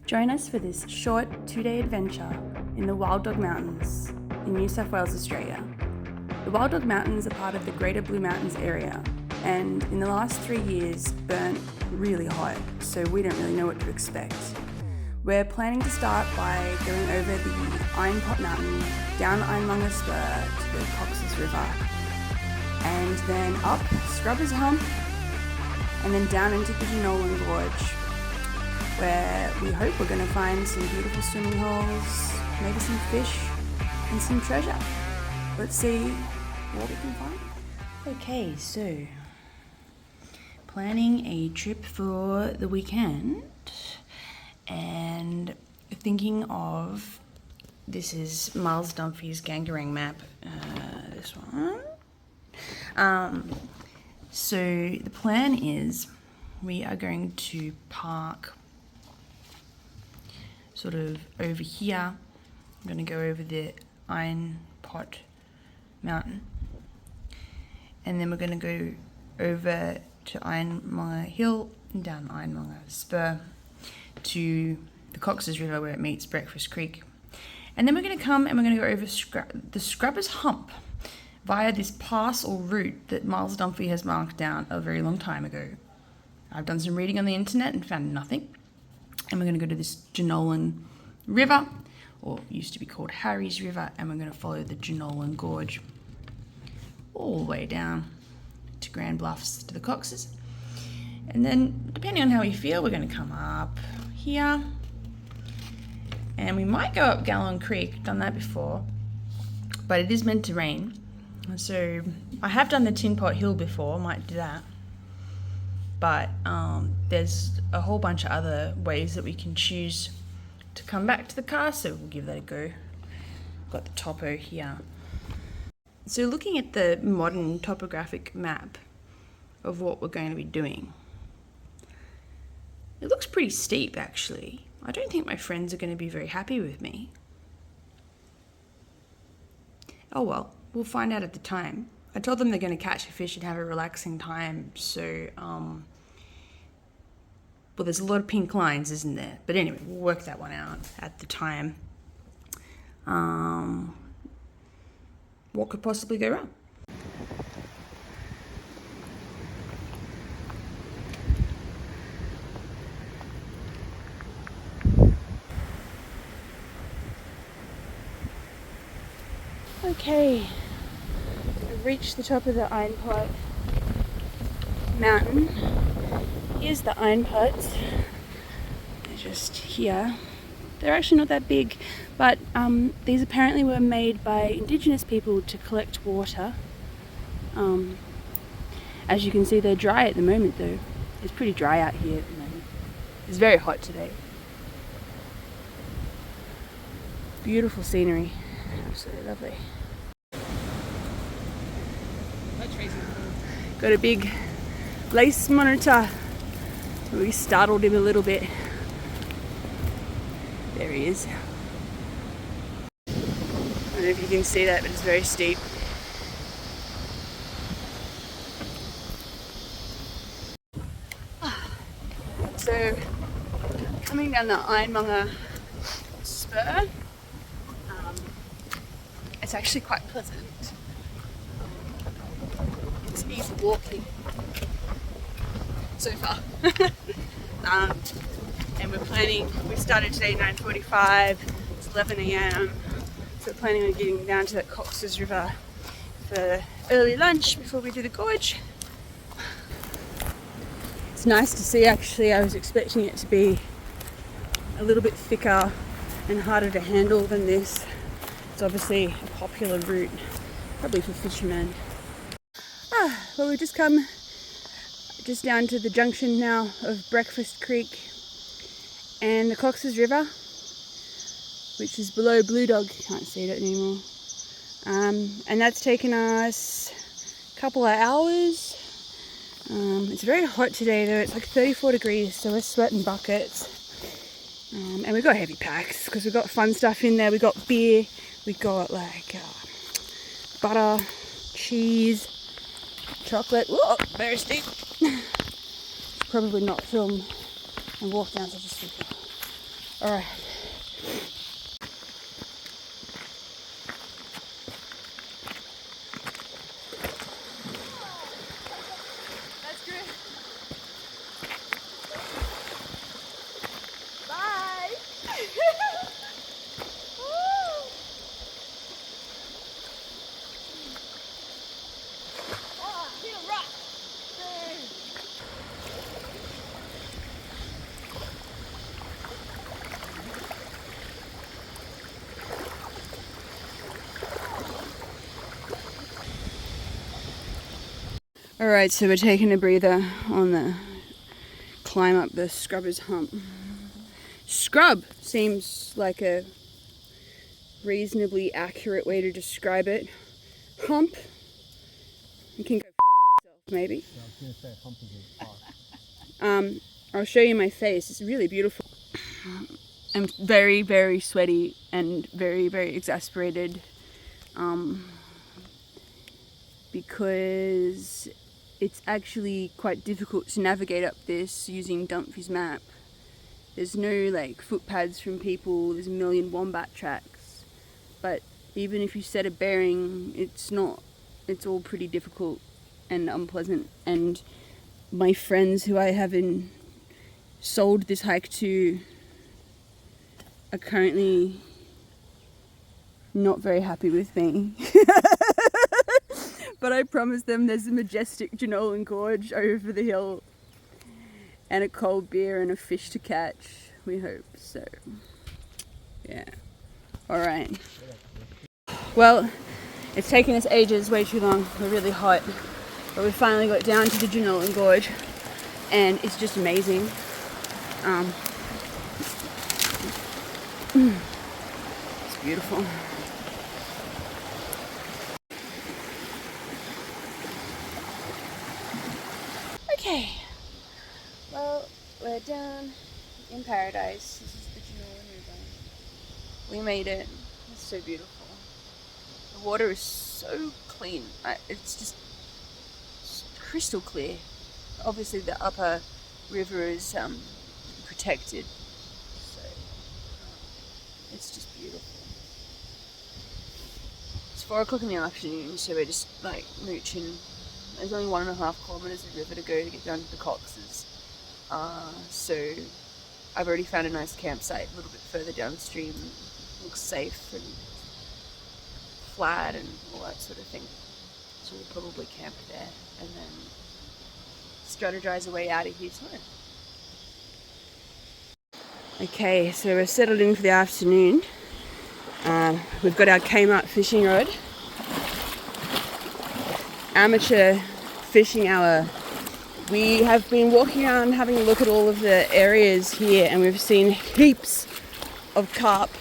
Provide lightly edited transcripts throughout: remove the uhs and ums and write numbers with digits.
Join us for this short 2-day adventure in the Wild Dog Mountains in New South Wales, Australia. The Wild Dog Mountains are part of the Greater Blue Mountains area and in the last 3 years burnt really hot, so we don't really know what to expect. We're planning to start by going over the Ironpot Mountain, down Ironmonger Spur to the Cox's River, and then up Scrubbers Hump, and then down into the Jenolan Gorge, where we hope we're going to find some beautiful swimming holes, maybe some fish, and some treasure. Let's see what we can find. Okay, so planning a trip for the weekend and thinking of, this is Miles Dunphy's Gangarang map, this one. So the plan is we are going to park sort of over here. I'm going to go over the Ironpot Mountain, and then we're going to go over to Ironmonger Hill and down Ironmonger Spur to the Cox's River where it meets Breakfast Creek, and then we're going to come and we're going to go over the Scrubbers Hump via this pass or route that Miles Dunphy has marked down a very long time ago. I've done some reading on the internet and found nothing. And we're going to go to this Jenolan River, or used to be called Harry's River, and we're going to follow the Jenolan Gorge all the way down to Grand Bluffs to the Cox's. And then, depending on how we feel, we're going to come up here, and we might go up Gallon Creek. Done that before, but it is meant to rain. So I have done the Tinpot Hill before, might do that. But there's a whole bunch of other ways that we can choose to come back to the car, so we'll give that a go. Got the topo here. So looking at the modern topographic map of what we're going to be doing, it looks pretty steep actually. I don't think my friends are going to be very happy with me. Oh well, we'll find out at the time. I told them they're going to catch a fish and have a relaxing time, so, well, there's a lot of pink lines, isn't there? But anyway, we'll work that one out at the time. What could possibly go wrong? Okay. Reached the top of the Ironpot Mountain. Here's the Ironpots. They're just here. They're actually not that big, but these apparently were made by Indigenous people to collect water. As you can see, they're dry at the moment though. It's pretty dry out here at the moment. It's very hot today. Beautiful scenery. Absolutely lovely. Got a big lace monitor. We startled him a little bit. There he is. I don't know if you can see that, but it's very steep. So, coming down the Ironmonger Spur, it's actually quite pleasant. It's easy walking so far. And we're planning, we started today at 9:45, it's 11 a.m. So we're planning on getting down to the Cox's River for early lunch before we do the gorge. It's nice to see actually. I was expecting it to be a little bit thicker and harder to handle than this. It's obviously a popular route, probably for fishermen. Well, we've just come down to the junction now of Breakfast Creek and the Cox's River, which is below Blue Dog. You can't see it anymore. And that's taken us a couple of hours. It's very hot today though. It's like 34 degrees, so we're sweating buckets. And we've got heavy packs because we've got fun stuff in there. We've got beer, we've got like butter, cheese, chocolate. Whoa, very steep. Probably not film and walk down such a steep hill. Alright. That's good. Bye! Oh, I hit a rock! Alright, so we're taking a breather on the climb up the Scrubbers Hump. Scrub seems like a reasonably accurate way to describe it. Hump, you can go f*** itself maybe. Yeah, I was going to say hump is a park. I'll show you my face, it's really beautiful. I'm very, very sweaty and very, very exasperated because it's actually quite difficult to navigate up this using Dumpy's map. There's no like footpads from people, there's a million wombat tracks, but even if you set a bearing, it's all pretty difficult and unpleasant. And my friends who I haven't sold this hike to are currently not very happy with me. But I promised them there's a majestic Jenolan Gorge over the hill and a cold beer and a fish to catch, we hope. So, yeah. Alright. Well, it's taken us ages, way too long. We're really hot. But we finally got down to the Jenolan Gorge and it's just amazing. It's beautiful. Okay, well, we're down in paradise. This is the Jenolan River. We made it. It's so beautiful. The water is so clean. It's just crystal clear. Obviously the upper river is protected, so it's just beautiful. It's 4 o'clock in the afternoon, so we're just like mooching. There's only 1.5 kilometers of river to go to get down to the Coxes. So I've already found a nice campsite a little bit further downstream. Looks safe and flat and all that sort of thing. So we'll probably camp there and then strategize a way out of here tomorrow. Okay, so we're settled in for the afternoon. We've got our Kmart fishing rod. Amateur fishing hour. We have been walking around having a look at all of the areas here and we've seen heaps of carp,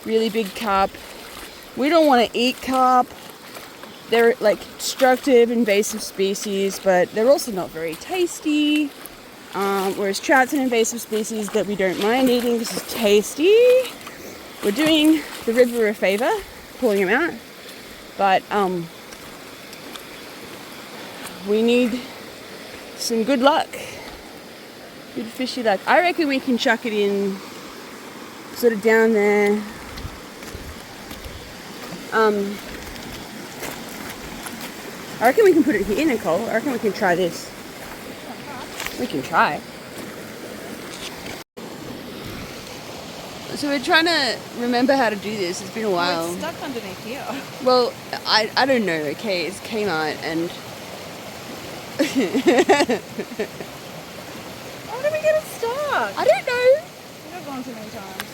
really big carp. We don't want to eat carp. They're like destructive, invasive species, but they're also not very tasty. Whereas trout's an invasive species that we don't mind eating because it's tasty. We're doing the river a favor, pulling them out, but we need some good luck, good fishy luck. I reckon we can chuck it in sort of down there. I reckon we can put it here, Nicole. I reckon we can try this. We can try. So we're trying to remember how to do this. It's been a while. Oh, it's stuck underneath here. Well, I don't know, okay? It's Kmart and... How did we get it stuck? I don't know. We've gone too many times.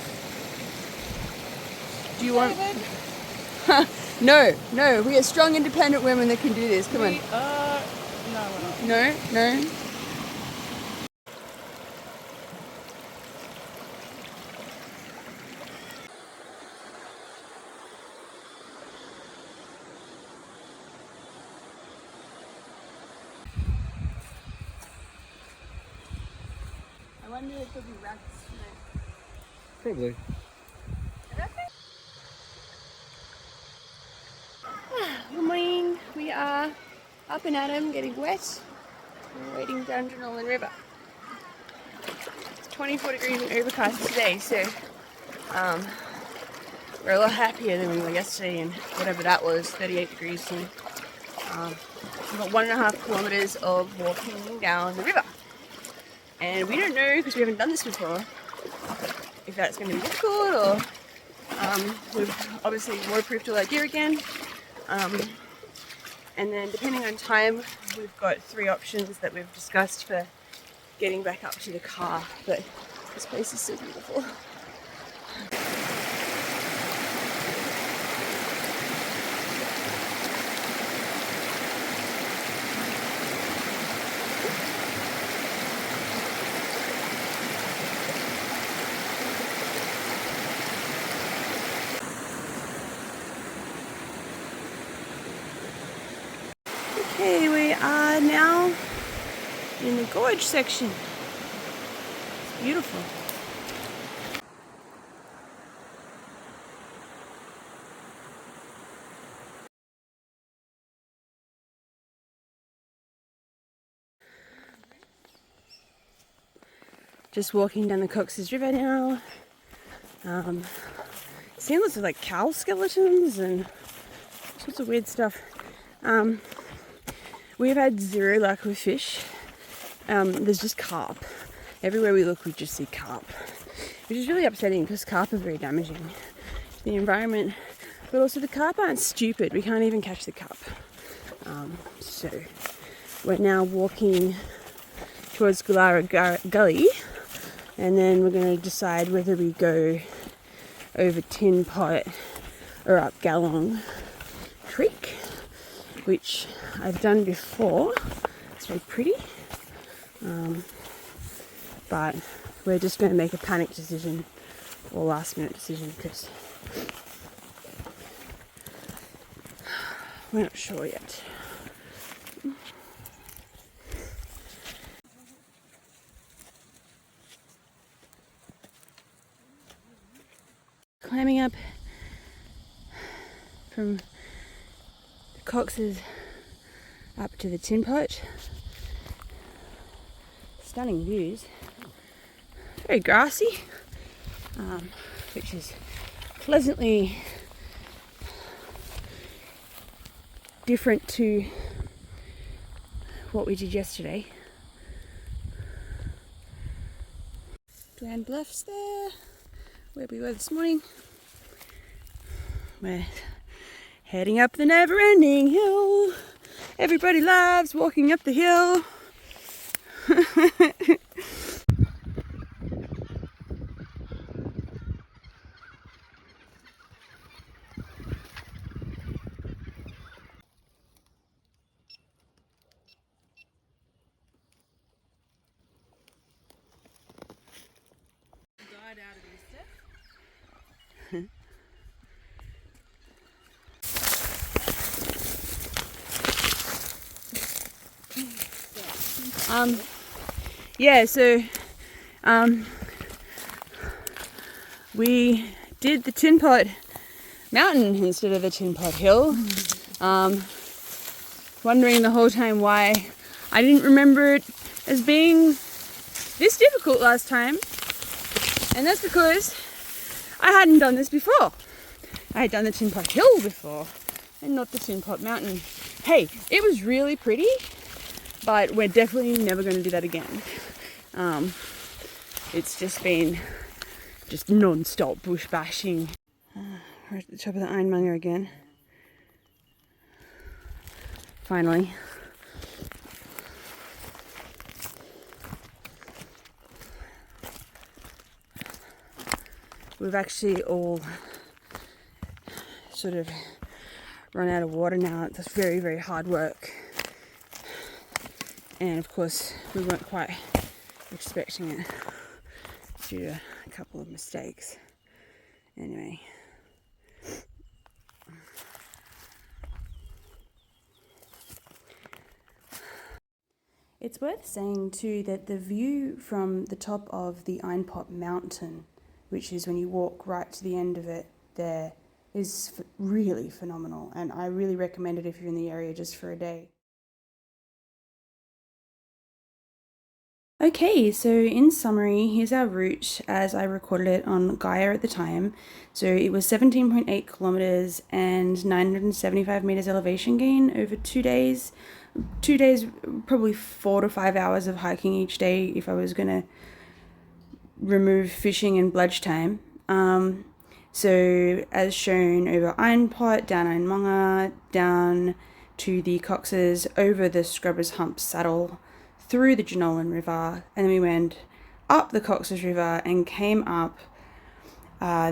Do you want... David? No. We are strong, independent women that can do this. Come on. No, we're not. No. I wonder if there'll be rats tonight. Probably. Good morning. We are up and at 'em, getting wet. We're waiting down Jenolan River. 24 degrees and overcast today, so we're a lot happier than we were yesterday, and whatever that was, 38 degrees. And we've got 1.5 kilometers of walking down the river, and we don't know, because we haven't done this before, if that's going to be difficult, or we've obviously waterproofed all our gear again. And then depending on time, we've got 3 options that we've discussed for getting back up to the car. But this place is so beautiful. Okay, we are now in the gorge section. It's beautiful. Just walking down the Cox's River now. Seeing lots of like cow skeletons and sorts of weird stuff. We've had zero luck with fish. There's just carp. Everywhere we look, we just see carp, which is really upsetting because carp are very damaging to the environment. But also the carp aren't stupid. We can't even catch the carp. So we're now walking towards Gullara Gully, and then we're going to decide whether we go over Tinpot or up Gallong Creek, which I've done before. It's very pretty, but we're just going to make a panic decision or last minute decision because we're not sure yet. Climbing up from the Cox's up to the Tinpot. Stunning views. Very grassy, which is pleasantly different to what we did yesterday. Grand Bluffs there, where we were this morning. We're heading up the never-ending hill. Everybody loves walking up the hill. We did the Tinpot Mountain instead of the Tinpot Hill. Wondering the whole time why I didn't remember it as being this difficult last time. And that's because I hadn't done this before. I had done the Tinpot Hill before and not the Tinpot Mountain. Hey, it was really pretty, but we're definitely never going to do that again. It's just been non-stop bush bashing. We're at the top of the Ironmonger again. Finally. We've actually all sort of run out of water now. It's very, very hard work. And of course, we weren't quite expecting it due to a couple of mistakes. Anyway. It's worth saying too that the view from the top of the Ironpot mountain, which is when you walk right to the end of it there, is really phenomenal, and I really recommend it if you're in the area just for a day. Okay, so in summary, here's our route as I recorded it on Gaia at the time. So it was 17.8 kilometers and 975 meters elevation gain over 2 days. 2 days, probably 4 to 5 hours of hiking each day if I was going to remove fishing and bledge time. So as shown, over Ironpot, down Ironmonger, down to the Coxes, over the Scrubbers Hump saddle, through the Jenolan River, and then we went up the Coxes River and came up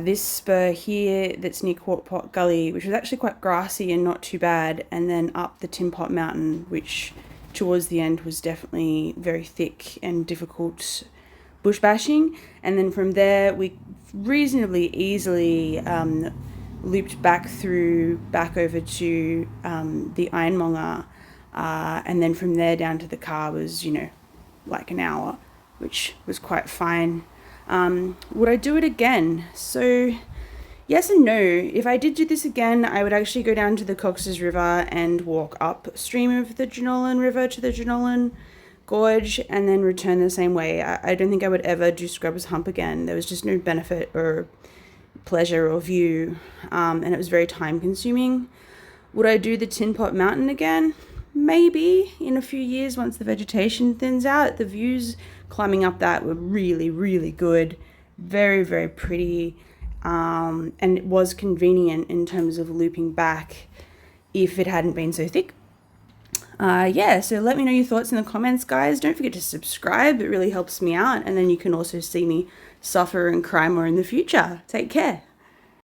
this spur here that's near Quartpot Gully, which was actually quite grassy and not too bad, and then up the Tinpot Mountain, which towards the end was definitely very thick and difficult bush bashing. And then from there we reasonably easily looped back over to the Ironmonger, and then from there down to the car was, like an hour, which was quite fine. Would I do it again? So yes and no. If I did do this again, I would actually go down to the Coxes River and walk upstream of the Jenolan River to the Jenolan Gorge and then return the same way. I don't think I would ever do Scrubbers Hump again. There was just no benefit or pleasure or view, and it was very time consuming. Would I do the Tinpot Mountain again? Maybe in a few years once the vegetation thins out. The views climbing up that were really, really good. Very, very pretty, and it was convenient in terms of looping back if it hadn't been so thick. So let me know your thoughts in the comments, guys. Don't forget to subscribe. It really helps me out. And then you can also see me suffer and cry more in the future. Take care.